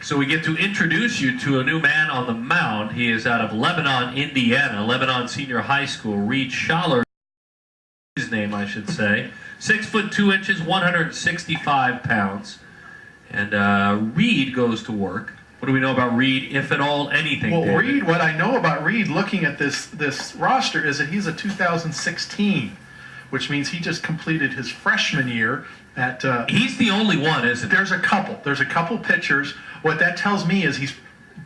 So we get to introduce you to a new man on the mound. He is out of Lebanon, Indiana, Lebanon Senior High School. Reid Schaller, his name I should say. 6 foot 2 inches, 165 pounds. And Reid goes to work. What do we know about Reid, if at all, anything? Well, David? Reid, what I know about Reid, looking at this roster, is that he's a 2016, which means he just completed his freshman year at. He's the only one, isn't he? There's a couple pitchers. What that tells me is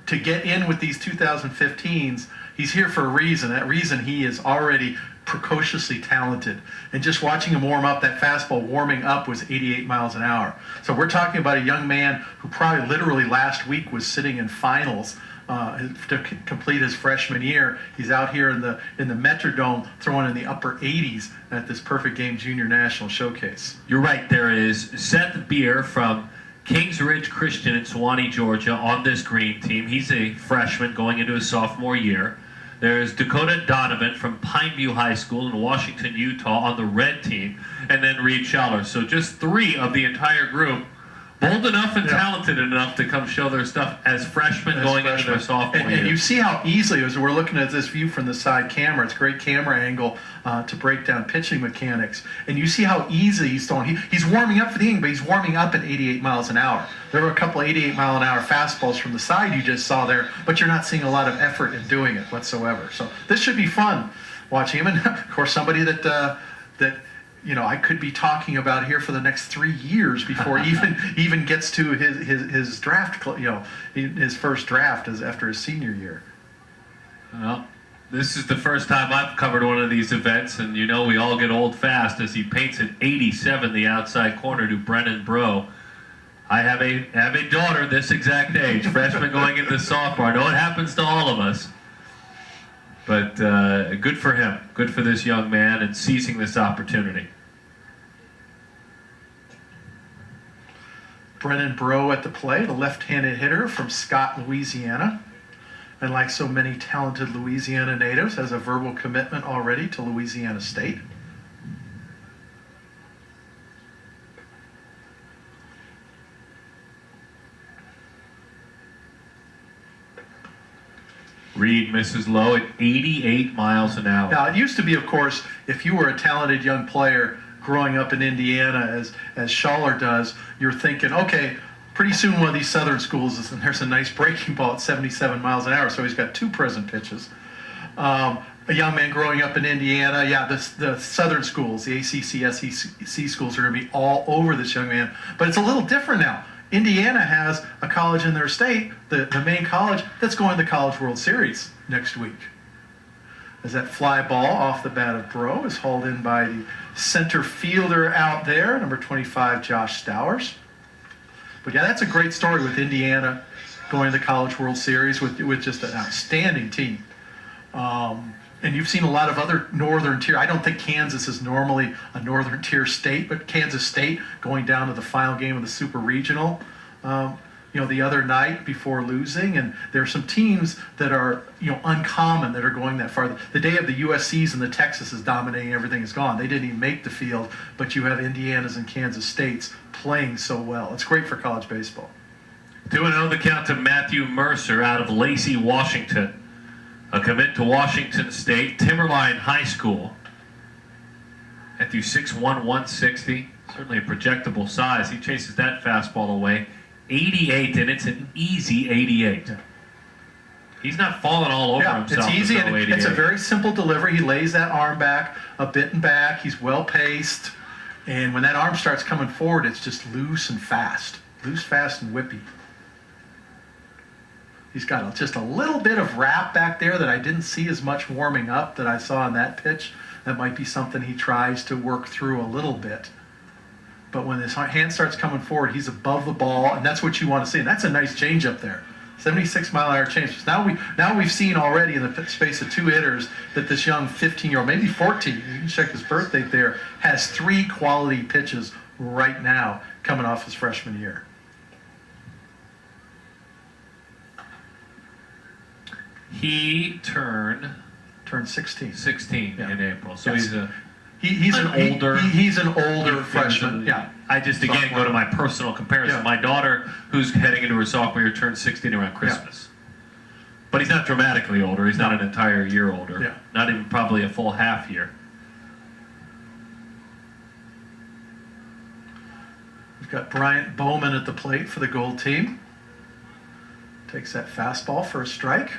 to get in with these 2015s. He's here for a reason. That reason, he is already precociously talented. And just watching him warm up, that fastball warming up was 88 miles an hour. So we're talking about a young man who probably literally last week was sitting in finals to complete his freshman year. He's out here in the Metrodome throwing in the upper 80s at this Perfect Game Junior National Showcase. You're right. There is Seth Beer from Kings Ridge Christian in Suwanee, Georgia, on this green team. He's a freshman going into his sophomore year. There's Dakota Donovan from Pineview High School in Washington, Utah on the red team, and then Reid Schaller. So just 3 of the entire group, bold enough and talented enough to come show their stuff as freshmen into their sophomore year. And you see how easily, as we're looking at this view from the side camera, it's a great camera angle to break down pitching mechanics. And you see how easy he's throwing. He's warming up for the inning, but he's warming up at 88 miles an hour. There were a couple 88-mile-an-hour fastballs from the side you just saw there, but you're not seeing a lot of effort in doing it whatsoever. So this should be fun watching him. And, of course, somebody that I could be talking about here for the next 3 years before even gets to his draft, his first draft after his senior year. Well, this is the first time I've covered one of these events, and we all get old fast as he paints at 87 the outside corner to Brennan Breaux. I have a daughter this exact age, freshman going into sophomore. I know it happens to all of us. But good for him, good for this young man, and seizing this opportunity. Brennan Breaux at the plate, a left-handed hitter from Scott, Louisiana. And like so many talented Louisiana natives, has a verbal commitment already to Louisiana State. Reid misses low at 88 miles an hour. Now, it used to be, of course, if you were a talented young player growing up in Indiana, as Schaller does, you're thinking, okay, pretty soon one of these southern schools, and there's a nice breaking ball at 77 miles an hour, so he's got 2 present pitches. A young man growing up in Indiana, the southern schools, the ACC, SEC schools are going to be all over this young man. But it's a little different now. Indiana has a college in their state, the main college, that's going to the College World Series next week. As that fly ball off the bat of Breaux is hauled in by the center fielder out there, number 25, Josh Stowers. But that's a great story with Indiana going to the College World Series with just an outstanding team. And you've seen a lot of other northern tier. I don't think Kansas is normally a northern tier state, but Kansas State going down to the final game of the Super Regional, the other night before losing. And there are some teams that are, uncommon that are going that far. The day of the USC's and the Texas dominating everything is gone. They didn't even make the field, but you have Indiana's and Kansas State's playing so well. It's great for college baseball. 2-0 the count to Matthew Mercer out of Lacey, Washington. A commit to Washington State, Timberline High School. Matthew 6'1", 160. Certainly a projectable size. He chases that fastball away. 88, and it's an easy 88. Yeah. He's not falling all over himself. It's easy, and it's a very simple delivery. He lays that arm back, a bit and back. He's well-paced. And when that arm starts coming forward, it's just loose and fast. Loose, fast, and whippy. He's got just a little bit of wrap back there that I didn't see as much warming up that I saw in that pitch. That might be something he tries to work through a little bit. But when his hand starts coming forward, he's above the ball, and that's what you want to see. And that's a nice change up there. 76-mile-an-hour change. Now we've seen already in the space of 2 hitters that this young 15-year-old, maybe 14, you can check his birth date there, has 3 quality pitches right now coming off his freshman year. He turned 16. 16 Yeah. in April. So Yes. he's a He's an older freshman. Yeah. I just again go to my personal comparison. Yeah. My daughter, who's heading into her sophomore year, turned 16 around Christmas. But he's not dramatically older. He's not an entire year older. Yeah. Not even probably a full half year. We've got Bryant Bowman at the plate for the gold team. Takes that fastball for a strike.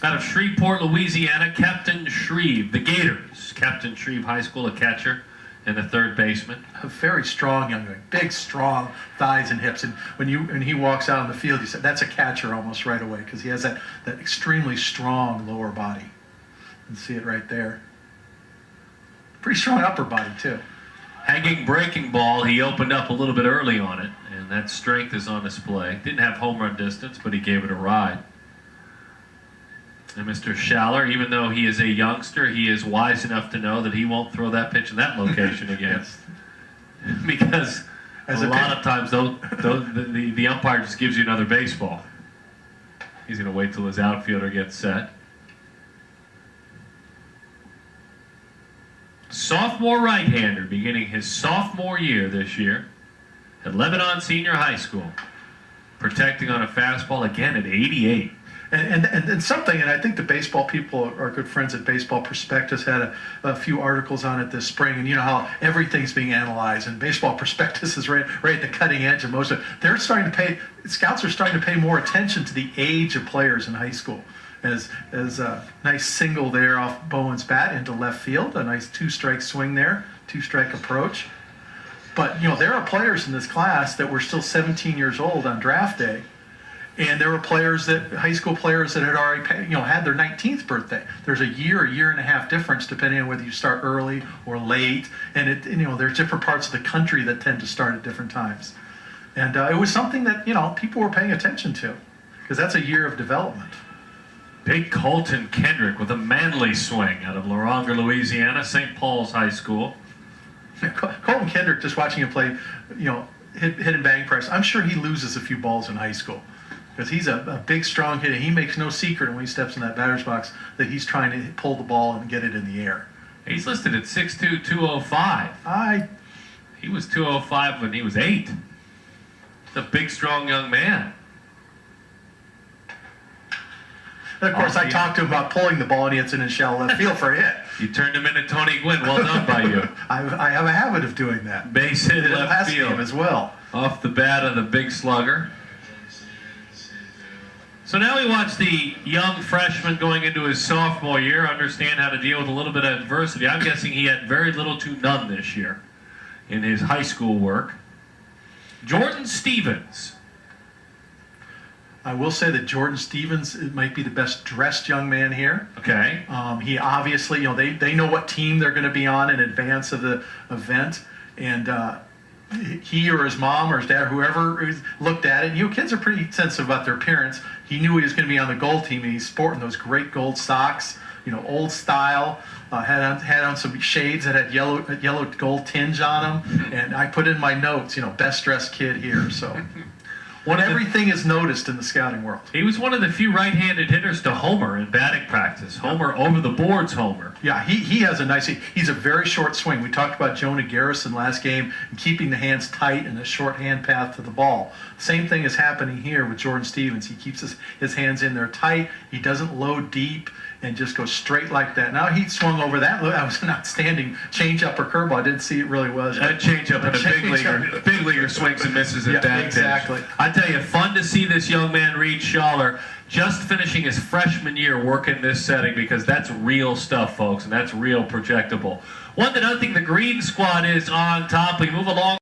Out of Shreveport, Louisiana, Captain Shreve, the Gators. Captain Shreve High School, a catcher and a third baseman. A very strong young man, big, strong thighs and hips. And when he walks out on the field, you said that's a catcher almost right away because he has that extremely strong lower body. You can see it right there. Pretty strong upper body too. Hanging breaking ball, he opened up a little bit early on it, and that strength is on display. Didn't have home run distance, but he gave it a ride. And Mr. Schaller, even though he is a youngster, he is wise enough to know that he won't throw that pitch in that location again. Yes. Because a lot of times the umpire just gives you another baseball. He's going to wait till his outfielder gets set. Sophomore right-hander beginning his sophomore year this year at Lebanon Senior High School. Protecting on a fastball again at 88. And something, and I think the baseball people, our good friends at Baseball Prospectus, had a few articles on it this spring, and you know how everything's being analyzed, and Baseball Prospectus is right at the cutting edge of most of it. They're starting to pay, scouts are starting to pay more attention to the age of players in high school. As a nice single there off Bowen's bat into left field, a nice two-strike swing there, two-strike approach. But, you know, there are players in this class that were still 17 years old on draft day. And there were high school players that had already, had their 19th birthday. There's a year and a half difference depending on whether you start early or late. And there's different parts of the country that tend to start at different times. And it was something that, people were paying attention to because that's a year of development. Big Colton Kendrick with a manly swing out of Loranger, Louisiana, St. Paul's High School. Colton Kendrick, just watching him play, hit and bang press, I'm sure he loses a few balls in high school. Because he's a big, strong hitter. He makes no secret when he steps in that batter's box that he's trying to pull the ball and get it in the air. He's listed at 6'2", 205. He was 205 when he was 8. He's a big, strong young man. And of course, I talked to him about pulling the ball, and he hits it in shallow left field for a hit. You turned him into Tony Gwynn. Well done by you. I have a habit of doing that. Base hit left field as well. Off the bat of the big slugger. So now we watch the young freshman going into his sophomore year understand how to deal with a little bit of adversity. I'm guessing he had very little to none this year in his high school work. Jordan Stevens. I will say that Jordan Stevens might be the best dressed young man here. Okay. He obviously, they know what team they're going to be on in advance of the event. And he or his mom or his dad or whoever looked at it. Kids are pretty sensitive about their appearance. He knew he was going to be on the gold team, and he's sporting those great gold socks, old style. Had on some shades that had yellow gold tinge on them. And I put in my notes, best dressed kid here. So everything is noticed in the scouting world. He was one of the few right-handed hitters to homer in batting practice. Homer over the boards homer. Yeah, he has he's a very short swing. We talked about Jonah Garrison last game and keeping the hands tight and a short hand path to the ball. Same thing is happening here with Jordan Stevens. He keeps his hands in there tight. He doesn't load deep and just go straight like that. Now he swung over that. That was an outstanding change-up or curveball. I didn't see it really was. That change-up and a big leaguer swings and misses at that. Exactly. I tell you, fun to see this young man, Reid Schaller, just finishing his freshman year work in this setting because that's real stuff, folks, and that's real projectable. One that I think the Green Squad is on top. We move along.